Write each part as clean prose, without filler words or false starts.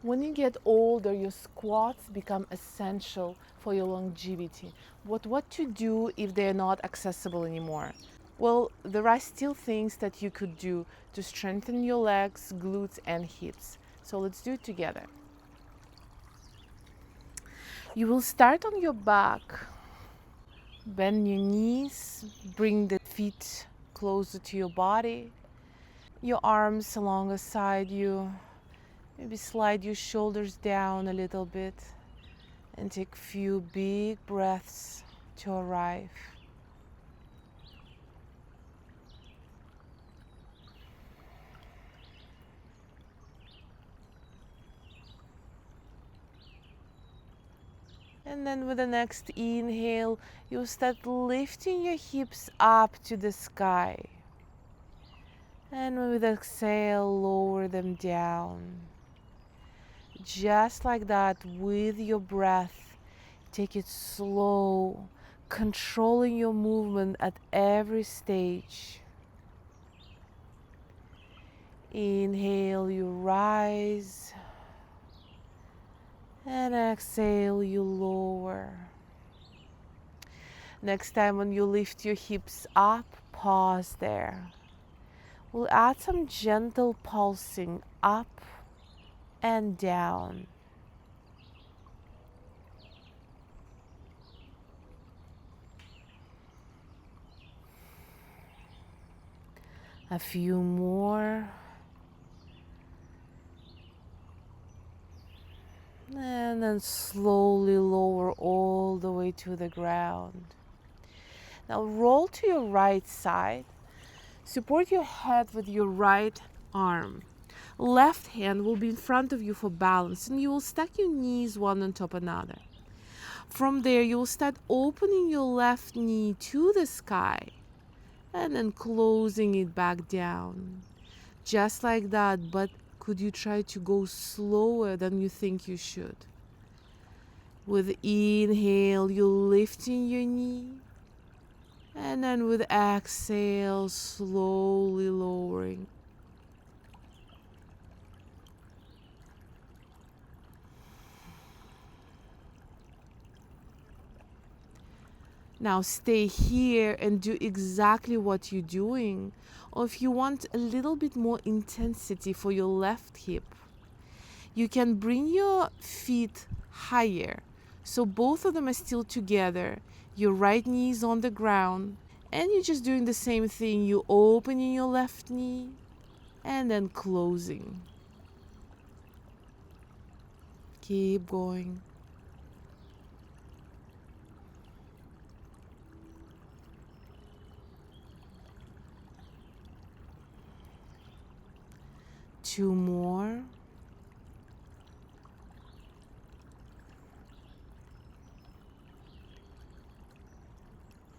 When you get older, your squats become essential for your longevity. What to do if they're not accessible anymore? Well, there are still things that you could do to strengthen your legs, glutes, and hips. So let's do it together. You will start on your back. Bend your knees, bring the feet closer to your body, your arms alongside you. Maybe slide your shoulders down a little bit and take a few big breaths to arrive. And then with the next inhale, you start lifting your hips up to the sky. And with the exhale, lower them down. Just like that, with your breath, take it slow, controlling your movement at every stage. Inhale, you rise. And exhale, you lower. Next time when you lift your hips up, pause there. We'll add some gentle pulsing up and down. A few more. And then slowly lower all the way to the ground. Now roll to your right side. Support your head with your right arm. Left hand will be in front of you for balance, and you will stack your knees one on top of another. From there, you will start opening your left knee to the sky and then closing it back down. Just like that, but could you try to go slower than you think you should? With inhale, you're lifting your knee. And then with exhale, slowly lowering. Now stay here and do exactly what you're doing. Or if you want a little bit more intensity for your left hip, you can bring your feet higher. So both of them are still together. Your right knee is on the ground. And you're just doing the same thing. You're opening your left knee and then closing. Keep going. Two more.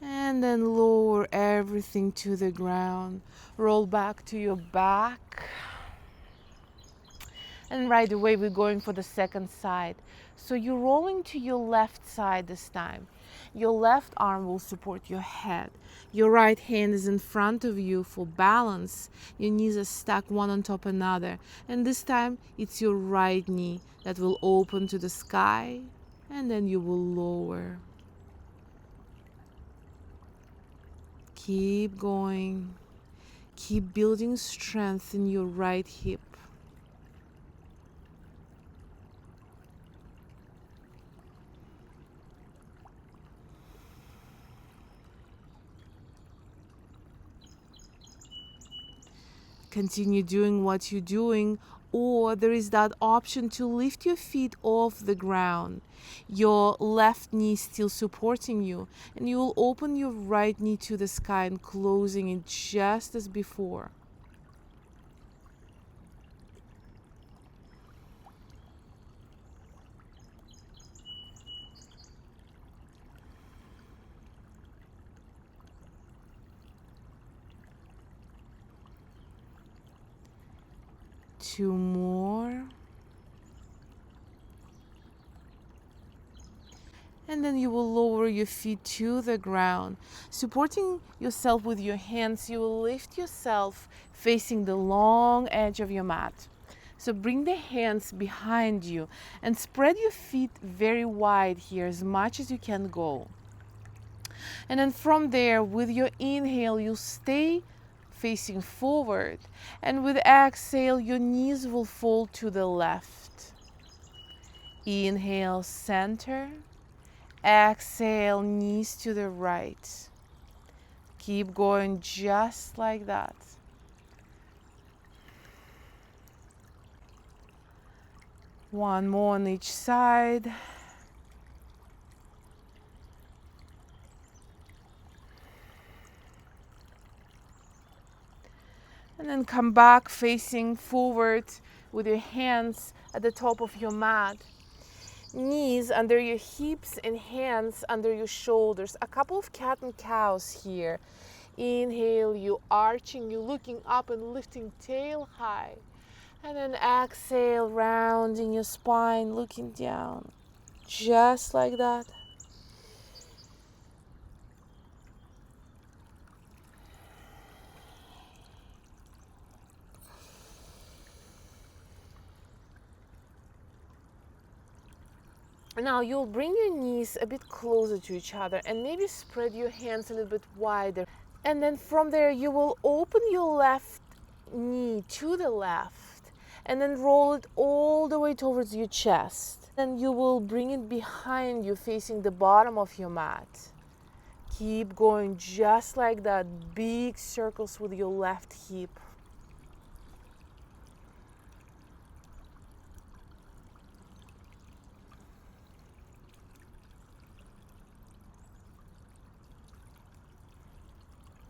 And then lower everything to the ground. Roll back to your back. And right away we're going for the second side. So you're rolling to your left side this time. Your left arm will support your head. Your right hand is in front of you for balance. Your knees are stacked one on top of another. And this time it's your right knee that will open to the sky. And then you will lower. Keep going. Keep building strength in your right hip. Continue doing what you're doing, or there is that option to lift your feet off the ground. Your left knee still supporting you, and you will open your right knee to the sky and closing it just as before. Two more. And then you will lower your feet to the ground. Supporting yourself with your hands, you will lift yourself facing the long edge of your mat. So bring the hands behind you and spread your feet very wide here, as much as you can go. And then from there, with your inhale, you stay facing forward. And with exhale, your knees will fall to the left. Inhale, center. Exhale, knees to the right. Keep going just like that. One more on each side. And then come back facing forward with your hands at the top of your mat. Knees under your hips and hands under your shoulders. A couple of cat and cows here. Inhale, you arching, you looking up and lifting tail high. And then exhale, rounding your spine, looking down. Just like that. Now you'll bring your knees a bit closer to each other and maybe spread your hands a little bit wider. And then from there you will open your left knee to the left and then roll it all the way towards your chest. Then you will bring it behind you, facing the bottom of your mat. Keep going just like that, big circles with your left hip.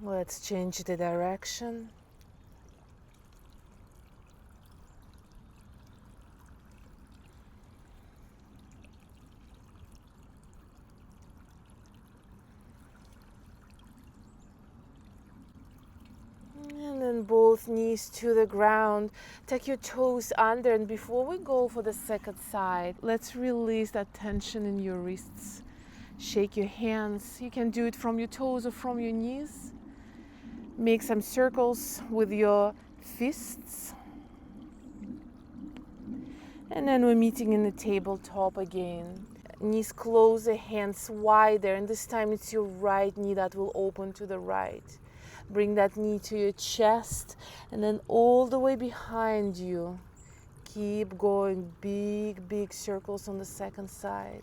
Let's change the direction. And then both knees to the ground. Take your toes under, and before we go for the second side, let's release that tension in your wrists. Shake your hands. You can do it from your toes or from your knees. Make some circles with your fists. And then we're meeting in the tabletop again. Knees closer, hands wider, and this time it's your right knee that will open to the right. Bring that knee to your chest and then all the way behind you. Keep going, big, big circles on the second side.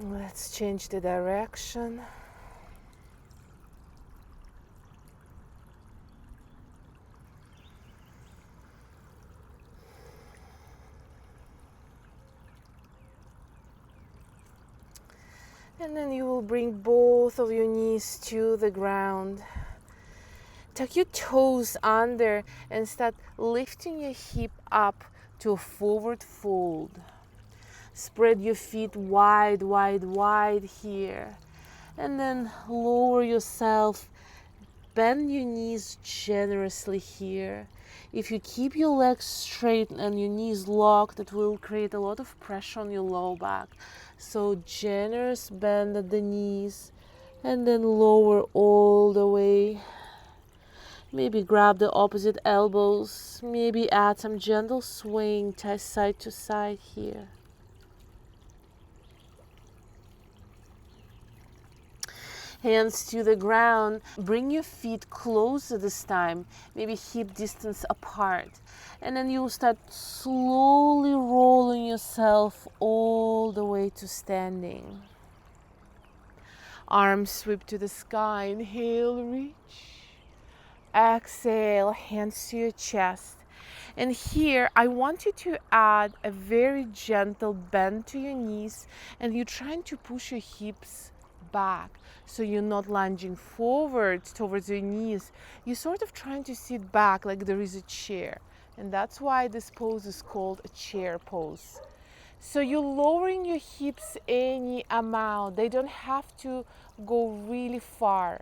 Let's change the direction. And then you will bring both of your knees to the ground. Tuck your toes under and start lifting your hip up to a forward fold. Spread your feet wide, wide, wide here. And then lower yourself. Bend your knees generously here. If you keep your legs straight and your knees locked, it will create a lot of pressure on your low back. So generous bend at the knees and then lower all the way. Maybe grab the opposite elbows. Maybe add some gentle swaying side to side here. Hands to the ground. Bring your feet closer this time, maybe hip distance apart. And then you'll start slowly rolling yourself all the way to standing. Arms sweep to the sky. Inhale, reach. Exhale, hands to your chest. And here, I want you to add a very gentle bend to your knees, and you're trying to push your hips back. So you're not lunging forward towards your knees. You're sort of trying to sit back like there is a chair. And that's why this pose is called a chair pose. So you're lowering your hips any amount. They don't have to go really far.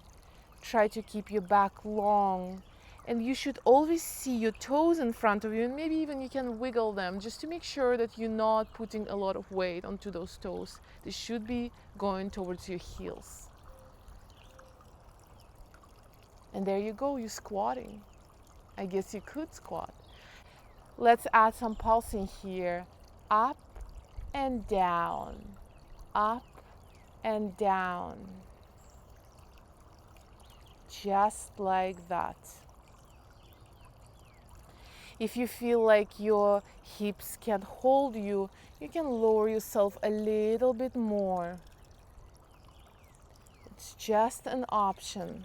Try to keep your back long And you should always see your toes in front of you, and maybe even you can wiggle them just to make sure that you're not putting a lot of weight onto those toes. They should be going towards your heels. And there you go, you're squatting. I guess you could squat. Let's add some pulsing here. Up and down, up and down. Just like that. If you feel like your hips can't hold you, you can lower yourself a little bit more. It's just an option.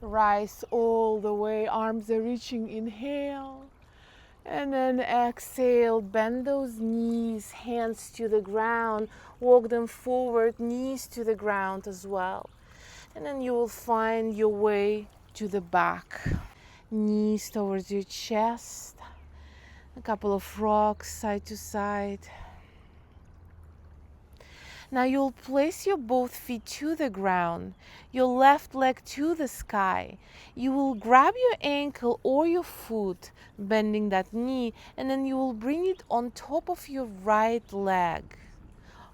Rise all the way, arms are reaching, inhale. And then exhale, bend those knees, hands to the ground, walk them forward, knees to the ground as well. And then you will find your way to the back. Knees towards your chest, a couple of rocks side to side. Now you'll place your both feet to the ground, your left leg to the sky. You will grab your ankle or your foot, bending that knee, and then you will bring it on top of your right leg.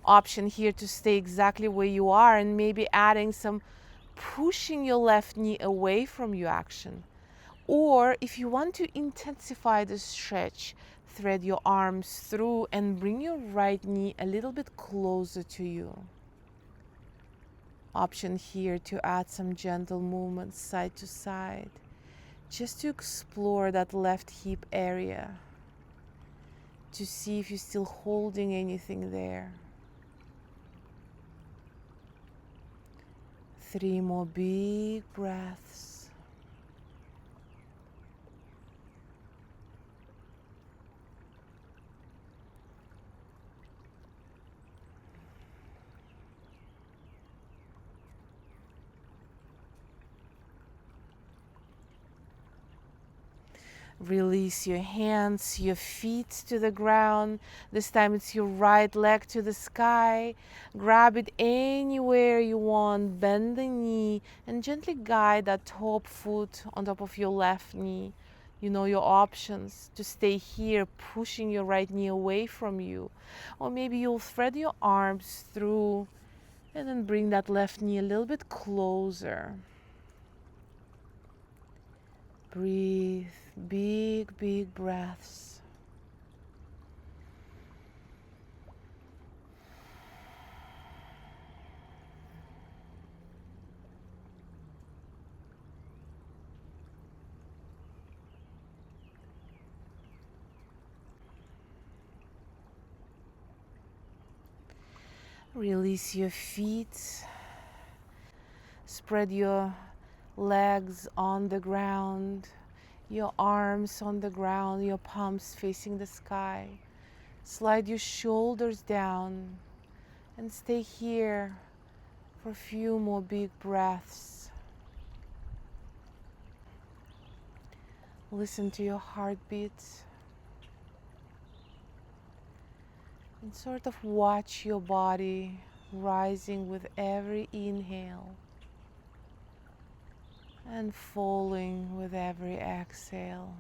Option here to stay exactly where you are and maybe adding some pushing your left knee away from you action. Or if you want to intensify the stretch, thread your arms through and bring your right knee a little bit closer to you. Option here to add some gentle movements side to side, just to explore that left hip area, to see if you're still holding anything there. 3 more big breaths. Release your hands, your feet to the ground. This time it's your right leg to the sky. Grab it anywhere you want. Bend the knee and gently guide that top foot on top of your left knee. You know your options to stay here, pushing your right knee away from you. Or maybe you'll thread your arms through and then bring that left knee a little bit closer. Breathe, big, big breaths. Release your feet. Spread your legs on the ground, your arms on the ground, your palms facing the sky. Slide your shoulders down and stay here for a few more big breaths. Listen to your heartbeat and sort of watch your body rising with every inhale and falling with every exhale.